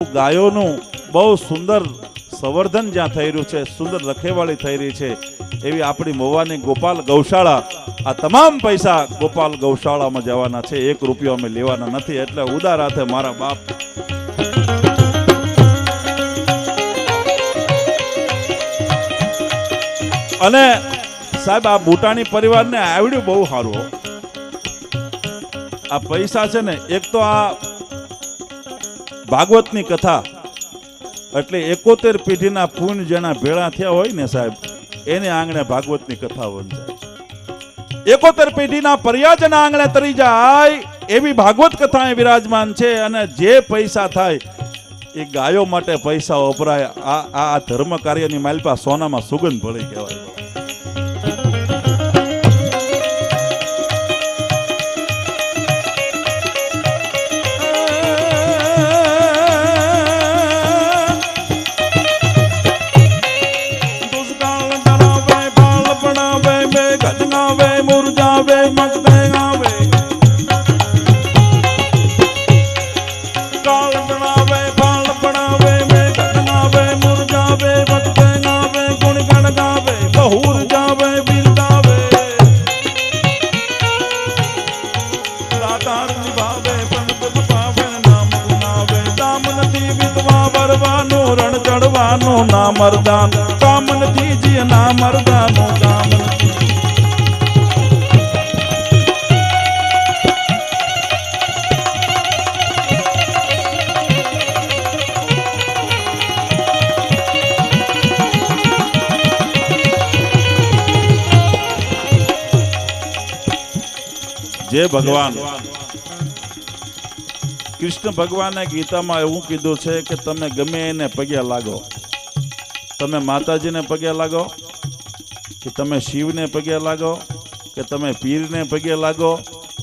ગાયોનું બહુ સુંદર સંવર્ધન જ્યાં થઈ રહ્યું છે, સુંદર રખેવાળી થઈ રહી છે, એવી આપણી મોવાની ગોપાલ ગૌશાળા, આ તમામ પૈસા ગોપાલ ગૌશાળામાં જવાના છે. 1 રૂપિયો અમે લેવાના નથી. એટલે ઉદાર હાથે મારા બાપ અને સાહેબ આ બુટાણી પરિવારને આવડ્યું બહુ સારું. આ પૈસા છે ને, એક તો આ ભાગવતની કથા એટલે 71 પેઢીના પૂન જેના ભેળા થયા હોય ને સાહેબ, એને આંગણે ભાગવતની કથા વંચાય. 71 પેઢીના પર્યાજના આંગણે તરી જાય એવી ભાગવત કથા વિરાજમાન છે. અને જે પૈસા થાય એ ગાયો માટે પૈસા વપરાય. આ ધર્મ કાર્યની માલપા સોનામાં સુગંધ ભળી કહેવાય. ના મરદાન કામ નથી જી, ના મરદાનો કામ નથી. જે ભગવાન કૃષ્ણ ભગવાને ગીતામાં એવું કીધું છે કે તમે ગમે એને પગે લાગો, તમે માતાજીને પગે લાગો, કે તમે શિવને પગે લાગો, કે તમે પીરને પગે લાગો,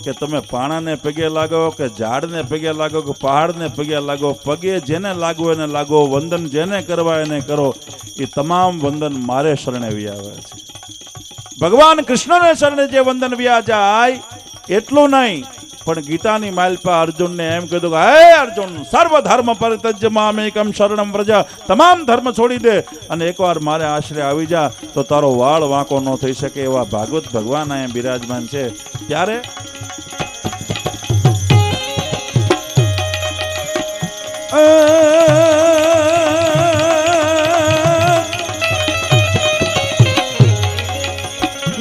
કે તમે પાણાને પગે લાગો, કે ઝાડને પગે લાગો, કે પહાડને પગે લાગો, પગે જેને લાગો એને લાગો, વંદન જેને કરવા એને કરો. એ તમામ વંદન મારે શરણે વ્યા છે. ભગવાન કૃષ્ણને શરણે જે વંદન વ્યા જાય એટલું નહીં, પણ ગીતાની માલપા અર્જુનને એમ કીધું કે હે અર્જુન, સર્વ ધર્મ પરિત્યજ્ય મામેકમ શરણમ વ્રજ, તમામ ધર્મ છોડી દે અને એકવાર મારે આશરે આવી જા તો તારો વાળ વાંકો ન થઈ શકે. એવા ભાગવત ભગવાન અહીંયા બિરાજમાન છે. ત્યારે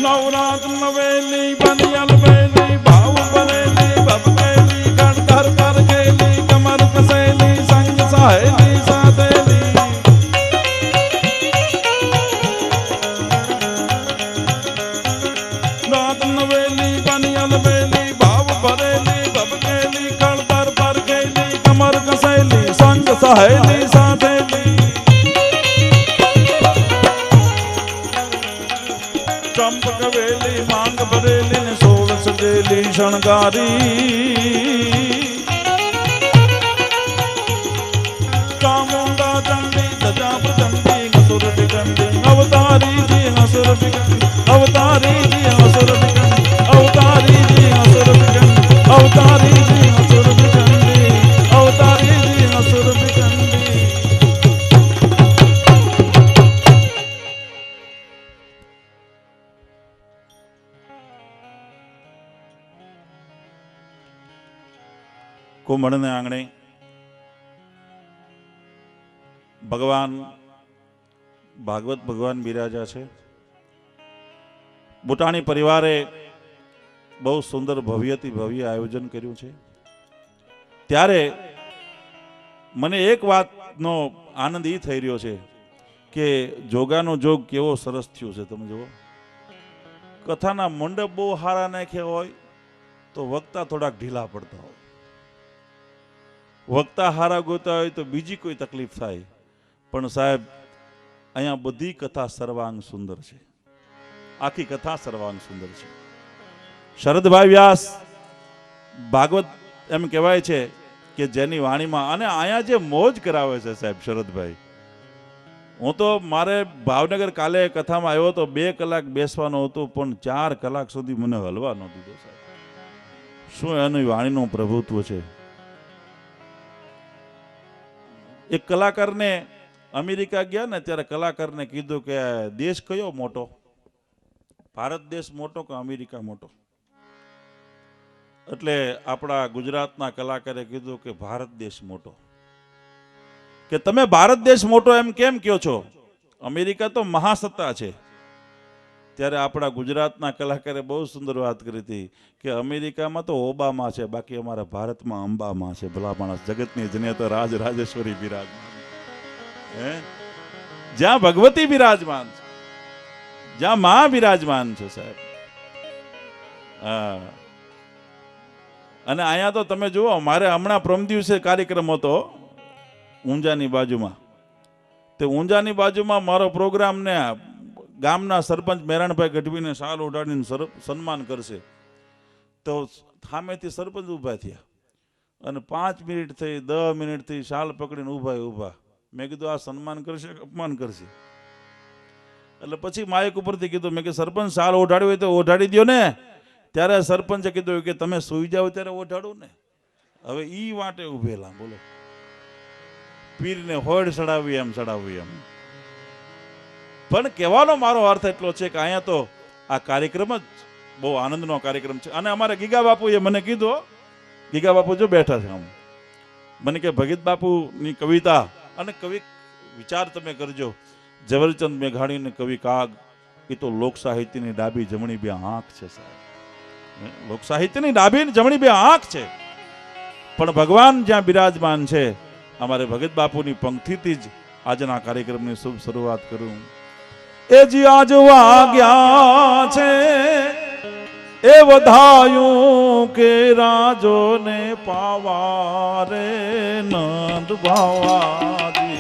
નવરાત નવેલી બનિયલ વેલી ભાવ બનેલી ભબકેલી ગણધર કર ગેલી કમર કસેલી સંગ સહેલી સાધેલી. રાત નવેલી બનિયલ વેલી ભાવ ભરેલી ભબકેલી ગણધર પર ગેલી કમર કસેલી સંગ સહેલી સાધેલી. ચંપક વેલી માંગ ભરેલી ને 16 સજેલી શણગારી. ચામુંડા ચંડી ધજા પ્રચંડી હસુર વિકંડી અવતારી જી હસુર વિકંડી અવતારી જી હસુર વિકંડી અવતારી જી હસુર વિકંડી અવતારી જી હસુર વિકંડી અવતારી જી હસુર વિકંડી. કુંભળને આંગણે ભગવાન ભાગવત ભગવાન બિરાજા છે. બુટાણી પરિવારે બહુ સુંદર ભવ્યથી ભવ્ય આયોજન કર્યું છે. ત્યારે મને એક વાતનો આનંદ એ થઈ રહ્યો છે કે જોગાનો જોગ કેવો સરસ થયો છે. તમે જુઓ, કથાના મંડપ બહુ સારા નાખ્યા હોય તો વક્તા થોડાક ઢીલા પડતા હોય, વક્તા હારા ગોતા હોય તો બીજી કોઈ તકલીફ થાય. પણ સાહેબ અહીંયા બધી કથા સર્વાંગ સુંદર છે. આખી કથા સર્વાંગ સુંદર છે. શરદભાઈ વ્યાસ ભાગવત એમ કહેવાય છે કે જેની વાણીમાં, અને અહીંયા જે મોજ કરાવે છે સાહેબ શરદભાઈ. હું તો મારે ભાવનગર કાલે કથામાં આવ્યો તો 2 કલાક બેસવાનો હતો, પણ 4 કલાક સુધી મને હલવા ન દીધો સાહેબ. શું એની વાણીનું પ્રભુત્વ છે. એક કલાકારને અમેરિકા ગયા ને ત્યારે કલાકારને કીધું કે દેશ કયો મોટો, ભારત દેશ મોટો કે અમેરિકા મોટો? એટલે આપણા ગુજરાતના કલાકારે કીધું કે ભારત દેશ મોટો. કે તમે ભારત દેશ મોટો એમ કેમ કહો છો? અમેરિકા તો મહાસત્તા છે. ત્યારે આપણા ગુજરાતના કલાકારે બહુ સુંદર વાત કરી હતી કે અમેરિકામાં તો ઓબામા છે, બાકી અમારા ભારતમાં અંબામાં છે. ભલા માણસ, જગતની જનેતા રાજ રાજેશ્વરી બિરાજમાન, જ્યાં ભગવતી બિરાજમાન છે, જ્યાં મા બિરાજમાન છે સાહેબ. હા, અને અહીંયા તો તમે જુઓ, મારે હમણાં પ્રમ દિવસે કાર્યક્રમ હતો ઊંઝાની બાજુમાં. તે ઊંઝાની બાજુમાં મારો પ્રોગ્રામ ને ગામના સરપંચ મેરણભાઈ ગઢવીને શાલ ઉડાડીને સન્માન કરશે. તો સામેથી સરપંચ ઊભા થયા અને 5 મિનિટ થઈ, 10 મિનિટ થઈ, શાલ પકડીને ઊભા. મેં કીધું આ સન્માન કરશે કે અપમાન કરશે? એટલે પછી માઇક ઉપરથી કીધું, મેં કે સરપંચ શાલ ઓઢાડ્યું હોય તો ઓઢાડી દો ને. ત્યારે સરપંચે કીધું કે તમે સુઈ જાઓ ત્યારે ઓઢાડું ને. હવે ઈ વાટે ઉભેલા, બોલો, પીરને હોડ ચડાવી એમ. પણ કહેવાનો મારો અર્થ એટલો છે કે અહીંયા તો આ કાર્યક્રમ જ બહુ આનંદનો કાર્યક્રમ છે. અને અમારા ગીગા બાપુએ મને કીધું, ગીગા બાપુ જો બેઠા છે, મને કે ભગત બાપુની કવિતા અને કવિ વિચાર તમે કરજો. ઝવેરચંદ મેઘાણીને કવિ કાગ, એ તો લોક સાહિત્યની ડાબી જમણી બે આંખ છે સાહેબ. લોક સાહિત્યની ડાબી જમણી બે આંખ છે. પણ ભગવાન જ્યાં બિરાજમાન છે, અમારે ભગત બાપુની પંક્તિથી જ આજના કાર્યક્રમની શુભ શરૂઆત કરું. એ જી આજ વાગ્યા છે એ વધાયું કે રાજો ને પાવા રે નંદ ભાવાજી.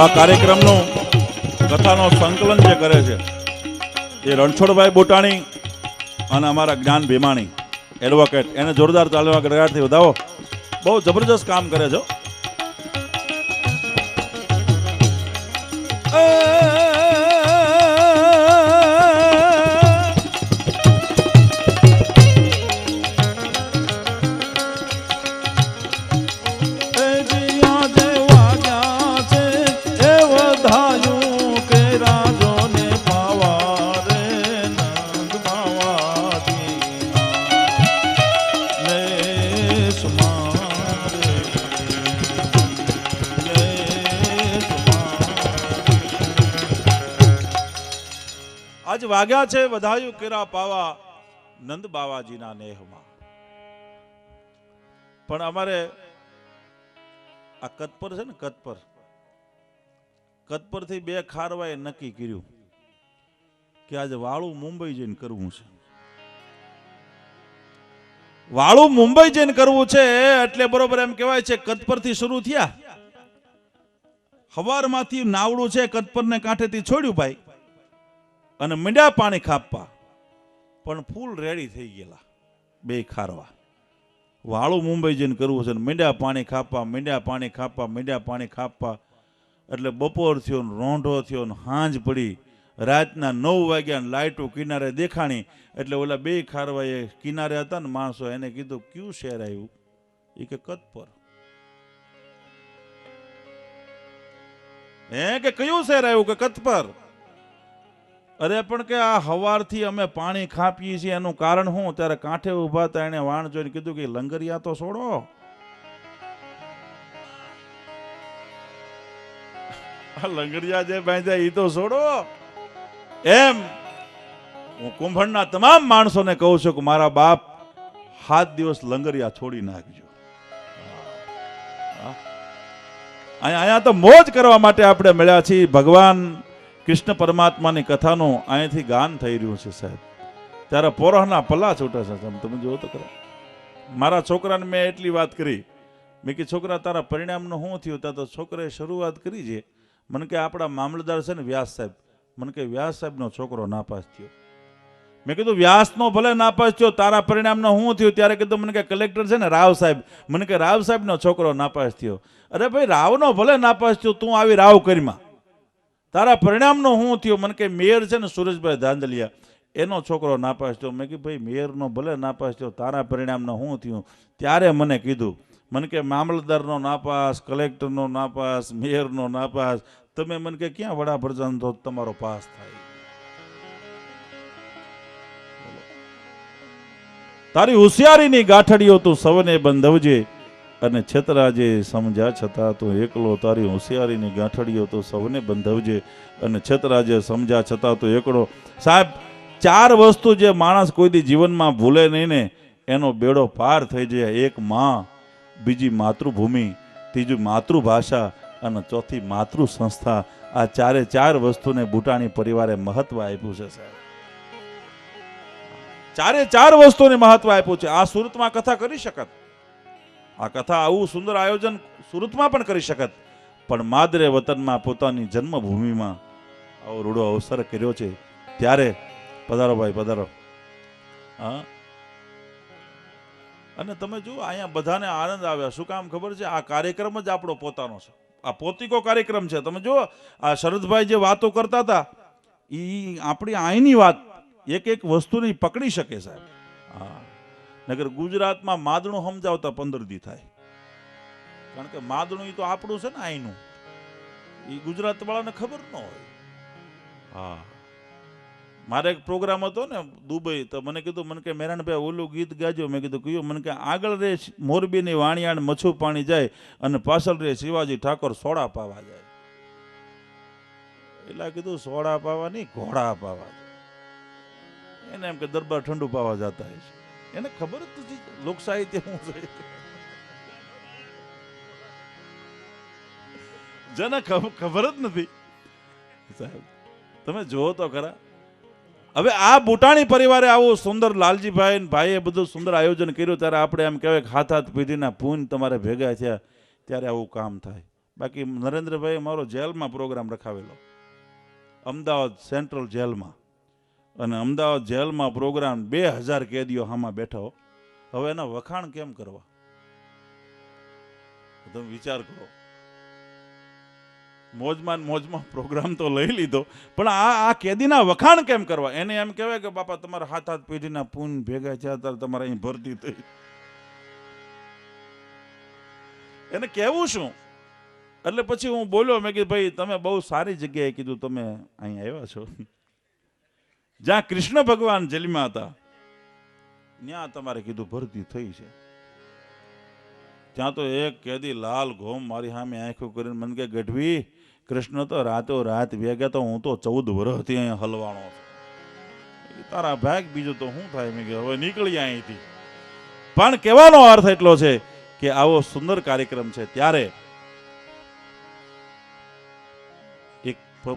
આ કાર્યક્રમનું કથાનો સંકલન જે કરે છે એ રણછોડભાઈ બોટાણી અને અમારા જ્ઞાન ભીમાણી એડવોકેટ, એને જોરદાર તાળીઓના ગડગડાટથી વધાવો. બહુ જબરજસ્ત કામ કરે છે. આજ વાગ્યા છે વધાયું કેરા પાવા નંદ બાવાજીના નેહમાં. પણ અમારે આ કતપર છે ને, કતપર થી 2 ખારવાએ નક્કી કર્યું કે આજે વાળું મુંબઈ જઈને કરવું છે. વાળું મુંબઈ જઈને કરવું છે એટલે બરોબર એમ કહેવાય છે કતપર થી શરૂ થયા. હવારમાંથી નાવડું છે કતપરને કાંઠેથી છોડ્યું ભાઈ અને મીંડા પાણી ખાપવા, પણ ફૂલ રેડી થઈ ગયેલા 2 ખારવા. વાળું મુંબઈ જઈને કરવું છે ને મીંડ્યા પાણી ખાપા, મીંડ્યા પાણી ખાપા, મીંડ્યા પાણી ખાપા. એટલે બપોર થયો ને રોંઢો થયો ને હાંજ પડી, રાતના 9 વાગ્યા ને લાઇટો કિનારે દેખાણી. એટલે ઓલા બે ખારવાએ કિનારે હતા ને માણસો, એને કીધું ક્યું શહેર આવ્યું? એ કે કતપર. કે કયું શહેર આવ્યું? કે કતપર. અરે પણ કે આ હવારથી અમે પાણી ખાપીએ છીએ, એનું કારણ શું? ત્યારે કાંઠે ઉભા હતા, એને વાણ જોઈને કીધું કે લંગરિયા તો છોડો, આ લંગરિયા જે બાંધ્યા એ તો છોડો. એમ હું કુંભણના તમામ માણસોને કહું છું કે મારા બાપ 7 દિવસ લંગરિયા છોડી નાખજો. અહીંયા તો મોજ કરવા માટે આપણે મળ્યા છીએ. ભગવાન કૃષ્ણ પરમાત્માની કથાનું અહીંથી ગાન થઈ રહ્યું છે સાહેબ. ત્યારે પોરહના પલ્લા છૂટે છે. તમે જુઓ તો ખરા. મારા છોકરાને મેં એટલી વાત કરી, મેં કે છોકરા તારા પરિણામનું શું થયું? ત્યાં તો છોકરાએ શરૂઆત કરી છે. મને કે આપણા મામલતદાર છે ને વ્યાસ સાહેબ, મને કે વ્યાસ સાહેબનો છોકરો નાપાસ થયો. મેં કીધું વ્યાસનો ભલે નાપાસ થયો, તારા પરિણામનો શું થયું? ત્યારે કીધું મને કે કલેક્ટર છે ને રાવ સાહેબ, મને કે રાવ સાહેબનો છોકરો નાપાસ થયો. અરે ભાઈ રાવનો ભલે નાપાસ થયો, તું આવી રાવ કરીમાં, તારા પરિણામનો શું થયું? મને કે મેયર છે ને સુરેશભાઈ ધાંધલિયા, એનો છોકરો નાપાસ થયો. મેં કીધું ભાઈ મેયરનો ભલે નાપાસ થયો, તારા પરિણામનો શું થયું? ત્યારે મને કીધું, મને કે મામલતદારનો નાપાસ, કલેક્ટરનો નાપાસ, મેયરનો નાપાસ, તમે મને કે ક્યાં વડાપ્રધાન તો તમારો પાસ થાય? તારી હોશિયારીની ગાંઠડીઓ તું સૌને બંધવજે, અને છેતરાજે સમજ્યા છતાં તું એકલો. તારી હોશિયારીની ગાંઠડીઓ તું સૌને બંધવજે, અને છેતરાજે સમજ્યા છતાં તું એકલો. સાહેબ 4 વસ્તુ જે માણસ કોઈ દી જીવનમાં ભૂલે નહીં ને, એનો બેડો પાર થઈ જાય. એક માં, બીજી માતૃભૂમિ, ત્રીજું માતૃભાષા, અને ચોથી માતૃ સંસ્થા. આ 4 વસ્તુને બુટાણી પરિવારે મહત્વ આપ્યું છે સાહેબ. 4 વસ્તુને મહત્વ આપ્યું છે. આ સુરતમાં કથા કરી શકત, આ કથા આવું સુંદર આયોજન સુરતમાં પણ કરી શકત, પણ માદરે વતનમાં પોતાની જન્મભૂમિમાં આવો રૂડો અવસર કર્યો છે. ત્યારે પધારો ભાઈ, પધારો. હા, અને તમે જુઓ અહીંયા બધાને આનંદ આવ્યા. શું કામ ખબર છે? આ કાર્યક્રમ જ આપણો પોતાનો છે. આ પોતિકો કાર્યક્રમ છે. તમે જુઓ આ શરદભાઈ જે વાતો કરતા હતા, એ આપણી અહીંની વાત એક વસ્તુની પકડી શકે સાહેબ. હા, નગર ગુજરાતમાં માદણું સમજાવતા 15 દી થાય, કારણ કે માદણું એ તો આપણું છે ને અહીંનું, એ ગુજરાત વાળાને ખબર ન હોય. હા, મારે એક પ્રોગ્રામ હતો ને દુબઈ, તો મને કીધું, મને કે મેરાણભાઈ ઓલું ગીત ગાજો. મેં કીધું કયું? મને કે આગળ રે મોરબીની વાણિયાણ મચ્છું પાણી જાય, અને પાછળ રે શિવાજી ઠાકોર સોડા પાવા જાય. એટલે કીધું સોડા પાવા નહીં, ઘોડા પાવા. એને એમ કે દરબાર ઠંડુ પાવા જતા હોય છે. એને ખબર જ નથી લોક સાહિત્ય શું છે. જેને ખબર જ નથી સાહેબ. તમે જુઓ તો ખરા. હવે આ બુટાણી પરિવારે આવું સુંદર, લાલજીભાઈ ભાઈએ બધું સુંદર આયોજન કર્યું, ત્યારે આપણે એમ કહેવાય કે હાથ પેઢીના પૂન તમારે ભેગા થયા ત્યારે આવું કામ થાય. બાકી નરેન્દ્રભાઈ મારો જેલમાં પ્રોગ્રામ રખાવેલો, અમદાવાદ સેન્ટ્રલ જેલમાં, અને અમદાવાદ જેલમાં પ્રોગ્રામ 2000 કેદીઓ હામાં બેઠો. હવે એના વખાણ કેમ કરવા? તમે વિચાર કરો. મોજમાં પ્રોગ્રામ તો લઈ લીધો, પણ આ કેદીના વખાણ કેમ કરવા? એને એમ કહેવાય કે બાપા તમારા હાથ પેઢીના પૂન ભેગા થયા, ત્યારે તમારે અહીં ભરતી થઈ. એને કહેવું શું? એટલે પછી હું બોલ્યો, મેં કીધું ભાઈ તમે બહુ સારી જગ્યાએ કીધું તમે અહીં આવ્યા છો. જ્યાં કૃષ્ણ ભગવાન જેલમાં હતા ત્યાં તમારે કીધું ભરતી થઈ છે. ત્યાં તો એક કેદી લાલ ઘોમ મારી સામે આંખો કરીને મને કે ગઢવી, કૃષ્ણ તો રાતો રાત ભેગા, તો હું તો 14 વર્ષથી અહીંયા હલવાણો છું. તારા ભાગ બીજું તો શું થાય? મેં કીધું હવે નીકળી અહીંથી. પણ કહેવાનો અર્થ એટલો છે કે આવો સુંદર કાર્યક્રમ છે. ત્યારે એક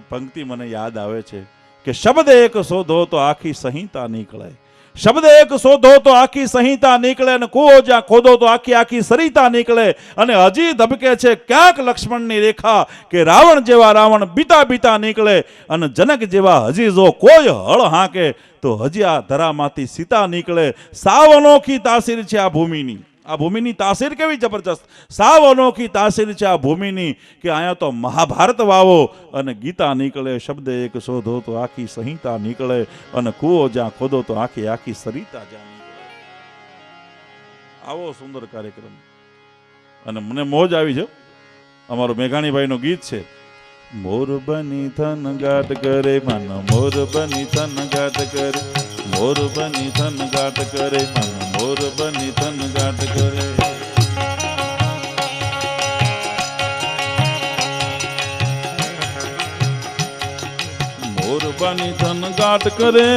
પંક્તિ મને યાદ આવે છે કે શબ્દ એક શોધો તો આખી સંહિતા નીકળે. શબ્દ એક શોધો તો આખી સંહિતા નીકળે, અને જ્યાં ખોદો તો આખી સરિતા નીકળે. અને હજી ધબકે છે ક્યાંક લક્ષ્મણની રેખા, કે રાવણ જેવા રાવણ બીતા બીતા નીકળે. અને જનક જેવા હજી જો કોઈ હળ હાંકે, તો હજી આ ધરામાંથી સીતા નીકળે. સાવ અનોખી તાસીર છે આ ભૂમિની. આ ભૂમિની તાસીર કેવી જબરજસ્ત, સાવ અનોખી તાસીર છે આ ભૂમિની કે અહીંયા તો મહાભારત વાવો અને ગીતા નીકળે, શબ્દ એક શોધો તો આખી સંહિતા નીકળે, અને કૂવો જ્યાં ખોદો તો આખી આખી સરિતા જ્યાં નીકળે. આવો સુંદર કાર્યક્રમ. અને મને મોજ આવી છે. અમારો મેઘાણીભાઈનું ગીત છે, મોર બની થન ગાટ કરે મન, મોર બની થન ગાટ કરે, મોર બની થન ગાટ કરે મન, મોર બની થન ગાટ કરે. મોર બની થન ગાટ કરે